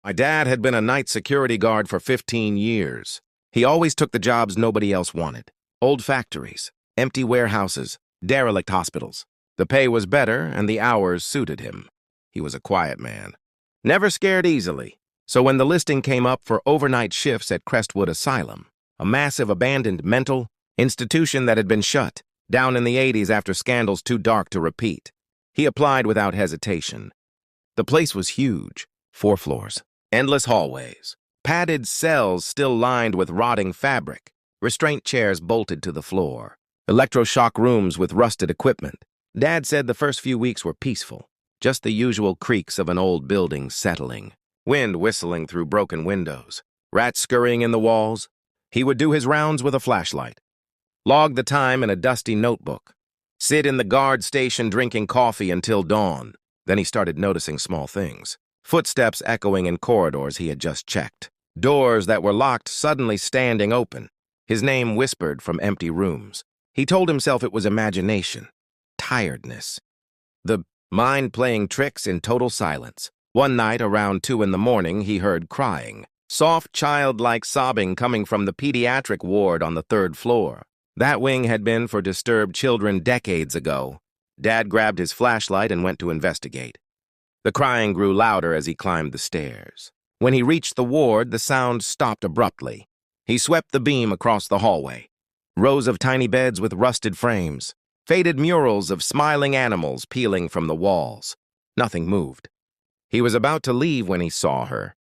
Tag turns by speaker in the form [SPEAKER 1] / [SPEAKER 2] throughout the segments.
[SPEAKER 1] My dad had been a night security guard for 15 years. He always took the jobs nobody else wanted. Old factories, empty warehouses, derelict hospitals. The pay was better and the hours suited him. He was a quiet man. Never scared easily. So when the listing came up for overnight shifts at Crestwood Asylum, a massive abandoned mental institution that had been shut down in the 80s after scandals too dark to repeat, he applied without hesitation. The place was huge, 4 floors. Endless hallways, padded cells still lined with rotting fabric, restraint chairs bolted to the floor, electroshock rooms with rusted equipment. Dad said the first few weeks were peaceful, just the usual creaks of an old building settling, wind whistling through broken windows, rats scurrying in the walls. He would do his rounds with a flashlight, log the time in a dusty notebook, sit in the guard station drinking coffee until dawn. Then he started noticing small things. Footsteps echoing in corridors he had just checked. Doors that were locked suddenly standing open. His name whispered from empty rooms. He told himself it was imagination, tiredness. The mind playing tricks in total silence. One night around 2 in the morning, he heard crying. Soft, childlike sobbing coming from the pediatric ward on the 3rd floor. That wing had been for disturbed children decades ago. Dad grabbed his flashlight and went to investigate. The crying grew louder as he climbed the stairs. When he reached the ward, the sound stopped abruptly. He swept the beam across the hallway. Rows of tiny beds with rusted frames. Faded murals of smiling animals peeling from the walls. Nothing moved. He was about to leave when he saw her.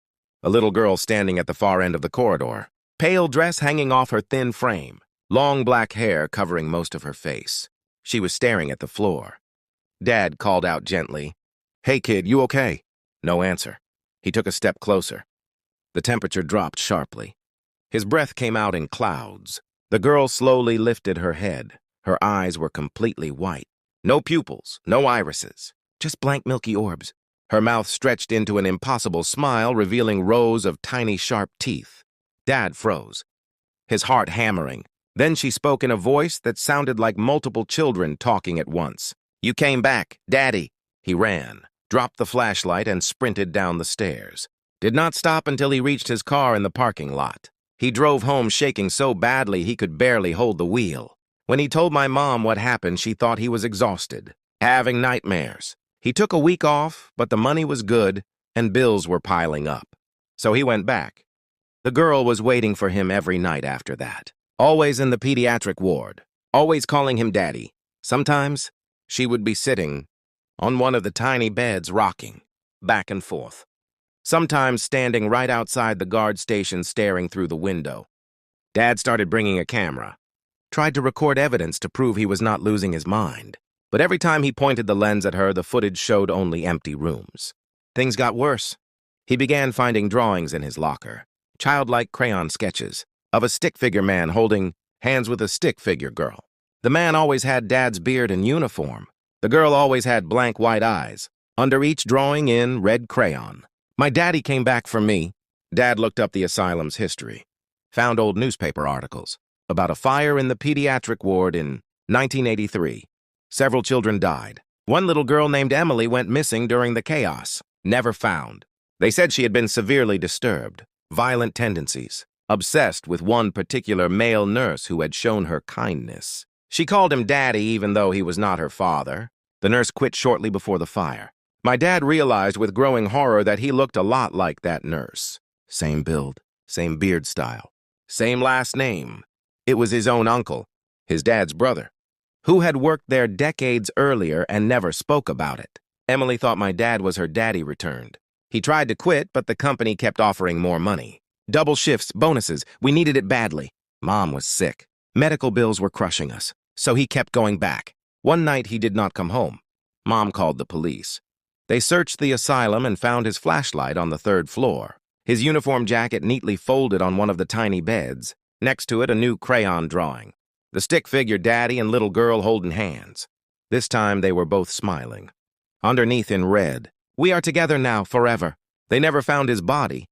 [SPEAKER 1] A little girl standing at the far end of the corridor. Pale dress hanging off her thin frame. Long black hair covering most of her face. She was staring at the floor. Dad called out gently, "Hey kid, you okay?" No answer. He took a step closer. The temperature dropped sharply. His breath came out in clouds. The girl slowly lifted her head. Her eyes were completely white. No pupils, no irises, just blank milky orbs. Her mouth stretched into an impossible smile, revealing rows of tiny sharp teeth. Dad froze, his heart hammering. Then she spoke in a voice that sounded like multiple children talking at once. "You came back, Daddy." He ran, dropped the flashlight, and sprinted down the stairs. Did not stop until he reached his car in the parking lot. He drove home shaking so badly he could barely hold the wheel. When he told my mom what happened, she thought he was exhausted, having nightmares. He took a week off, but the money was good, and bills were piling up. So he went back. The girl was waiting for him every night after that, always in the pediatric ward, always calling him Daddy. Sometimes she would be sitting on one of the tiny beds, rocking back and forth. Sometimes standing right outside the guard station staring through the window. Dad started bringing a camera. Tried to record evidence to prove he was not losing his mind. But every time he pointed the lens at her, the footage showed only empty rooms. Things got worse. He began finding drawings in his locker. Childlike crayon sketches of a stick figure man holding hands with a stick figure girl. The man always had Dad's beard and uniform. The girl always had blank white eyes, under each drawing in red crayon. My daddy came back for me. Dad looked up the asylum's history, found old newspaper articles about a fire in the pediatric ward in 1983. Several children died. One little girl named Emily went missing during the chaos, never found. They said she had been severely disturbed, violent tendencies, obsessed with one particular male nurse who had shown her kindness. She called him Daddy even though he was not her father. The nurse quit shortly before the fire. My dad realized with growing horror that he looked a lot like that nurse. Same build, same beard style, same last name. It was his own uncle, his dad's brother, who had worked there decades earlier and never spoke about it. Emily thought my dad was her daddy returned. He tried to quit, but the company kept offering more money. Double shifts, bonuses, we needed it badly. Mom was sick. Medical bills were crushing us, so he kept going back. One night he did not come home. Mom called the police. They searched the asylum and found his flashlight on the 3rd floor. His uniform jacket neatly folded on one of the tiny beds. Next to it, a new crayon drawing. The stick figure Daddy and little girl holding hands. This time they were both smiling. Underneath in red, "We are together now, forever." They never found his body,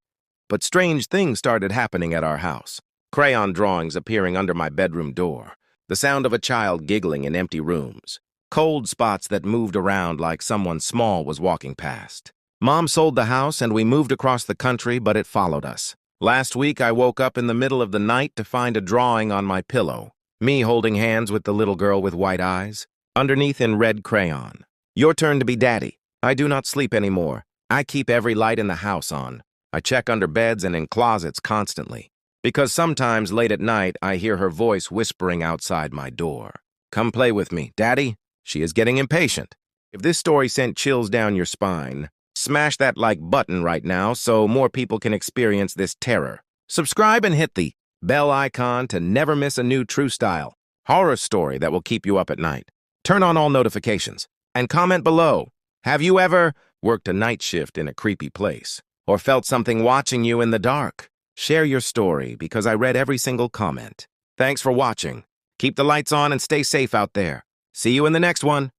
[SPEAKER 1] but strange things started happening at our house. Crayon drawings appearing under my bedroom door. The sound of a child giggling in empty rooms. Cold spots that moved around like someone small was walking past. Mom sold the house and we moved across the country, but it followed us. Last week, I woke up in the middle of the night to find a drawing on my pillow. Me holding hands with the little girl with white eyes. Underneath in red crayon. Your turn to be daddy. I do not sleep anymore. I keep every light in the house on. I check under beds and in closets constantly. Because sometimes late at night, I hear her voice whispering outside my door. Come play with me, Daddy. She is getting impatient. If this story sent chills down your spine, smash that like button right now so more people can experience this terror. Subscribe and hit the bell icon to never miss a new true style horror story that will keep you up at night. Turn on all notifications and comment below. Have you ever worked a night shift in a creepy place or felt something watching you in the dark? Share your story because I read every single comment. Thanks for watching. Keep the lights on and stay safe out there. See you in the next one.